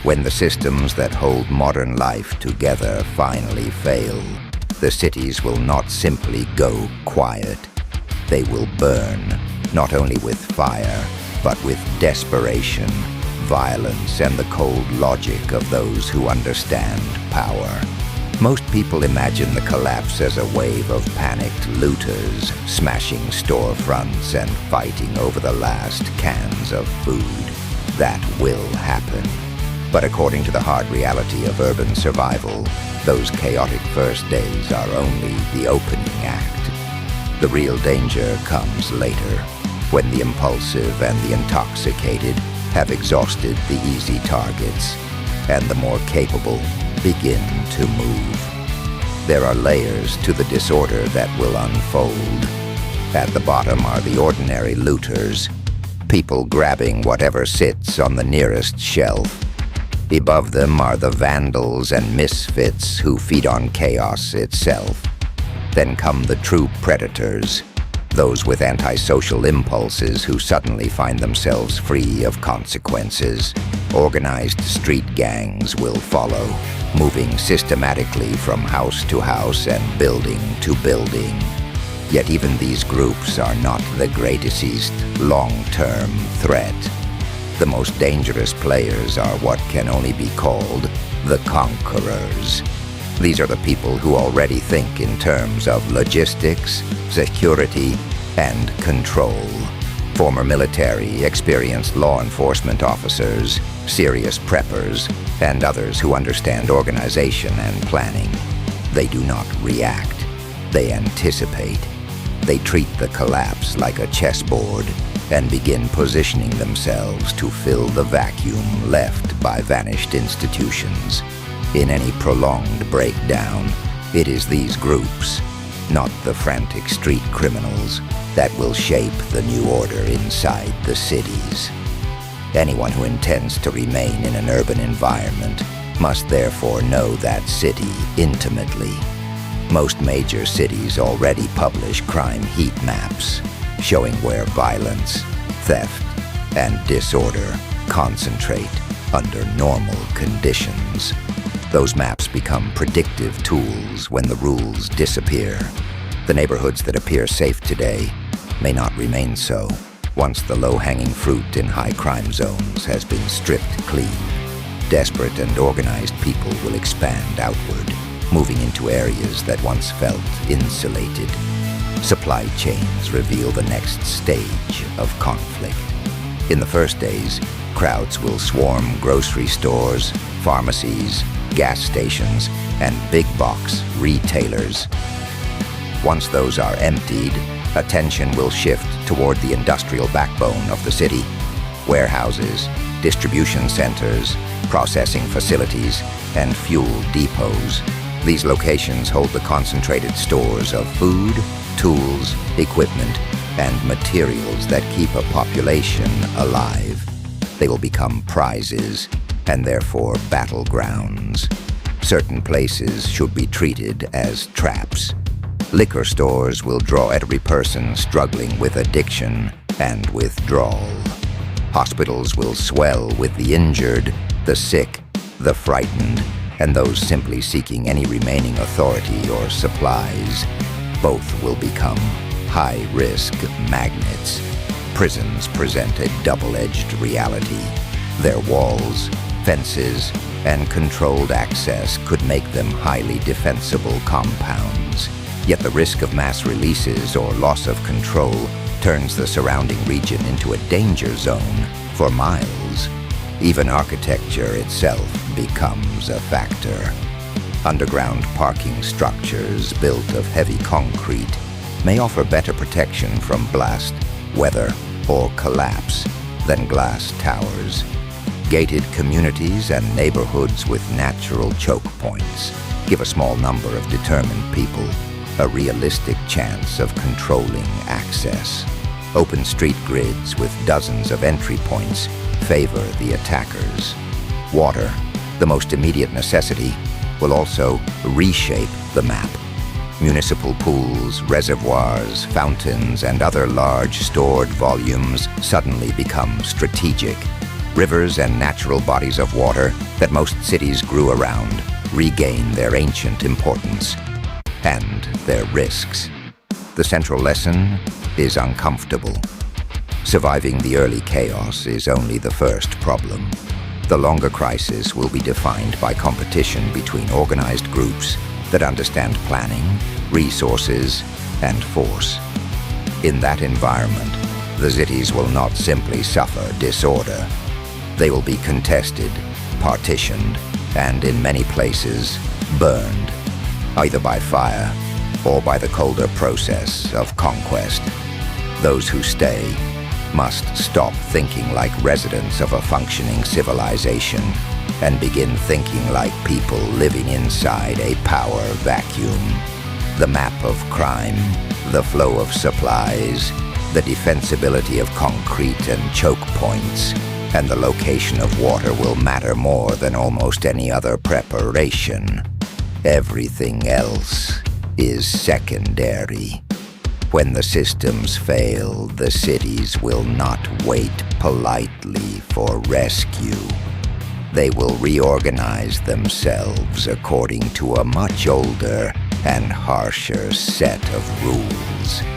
When the systems that hold modern life together finally fail, the cities will not simply go quiet. They will burn, not only with fire, but with desperation, violence, and the cold logic of those who understand power. Most people imagine the collapse as a wave of panicked looters, smashing storefronts and fighting over the last cans of food. That will happen. But according to the hard reality of urban survival, those chaotic first days are only the opening act. The real danger comes later, when the impulsive and the intoxicated have exhausted the easy targets, and the more capable begin to move. There are layers to the disorder that will unfold. At the bottom are the ordinary looters, people grabbing whatever sits on the nearest shelf. Above them are the vandals and misfits who feed on chaos itself. Then come the true predators, those with antisocial impulses who suddenly find themselves free of consequences. Organized street gangs will follow, moving systematically from house to house and building to building. Yet even these groups are not the greatest long-term threat. The most dangerous players are what can only be called the conquerors. These are the people who already think in terms of logistics, security, and control. Former military, experienced law enforcement officers, serious preppers, and others who understand organization and planning. They do not react. They anticipate. They treat the collapse like a chessboard and begin positioning themselves to fill the vacuum left by vanished institutions. In any prolonged breakdown, it is these groups, not the frantic street criminals, that will shape the new order inside the cities. Anyone who intends to remain in an urban environment must therefore know that city intimately. Most major cities already publish crime heat maps, showing where violence, theft, and disorder concentrate under normal conditions. Those maps become predictive tools when the rules disappear. The neighborhoods that appear safe today may not remain so once the low-hanging fruit in high-crime zones has been stripped clean. Desperate and organized people will expand outward, moving into areas that once felt insulated. Supply chains reveal the next stage of conflict. In the first days, crowds will swarm grocery stores, pharmacies, gas stations, and big-box retailers. Once those are emptied, attention will shift toward the industrial backbone of the city. Warehouses, distribution centers, processing facilities, and fuel depots. These locations hold the concentrated stores of food, tools, equipment, and materials that keep a population alive. They will become prizes, and therefore battlegrounds. Certain places should be treated as traps. Liquor stores will draw every person struggling with addiction and withdrawal. Hospitals will swell with the injured, the sick, the frightened, and those simply seeking any remaining authority or supplies. Both will become high-risk magnets. Prisons present a double-edged reality. Their walls, fences, and controlled access could make them highly defensible compounds. Yet the risk of mass releases or loss of control turns the surrounding region into a danger zone for miles. Even architecture itself becomes a factor. Underground parking structures built of heavy concrete may offer better protection from blast, weather, or collapse than glass towers. Gated communities and neighborhoods with natural choke points give a small number of determined people a realistic chance of controlling access. Open street grids with dozens of entry points favor the attackers. Water, the most immediate necessity, will also reshape the map. Municipal pools, reservoirs, fountains, and other large stored volumes suddenly become strategic. Rivers and natural bodies of water that most cities grew around regain their ancient importance and their risks. The central lesson is uncomfortable. Surviving the early chaos is only the first problem. The longer crisis will be defined by competition between organized groups that understand planning, resources, and force. In that environment, the cities will not simply suffer disorder. They will be contested, partitioned, and in many places, burned, either by fire or by the colder process of conquest. Those who stay must stop thinking like residents of a functioning civilization and begin thinking like people living inside a power vacuum. The map of crime, the flow of supplies, the defensibility of concrete and choke points, and the location of water will matter more than almost any other preparation. Everything else is secondary. When the systems fail, the cities will not wait politely for rescue. They will reorganize themselves according to a much older and harsher set of rules.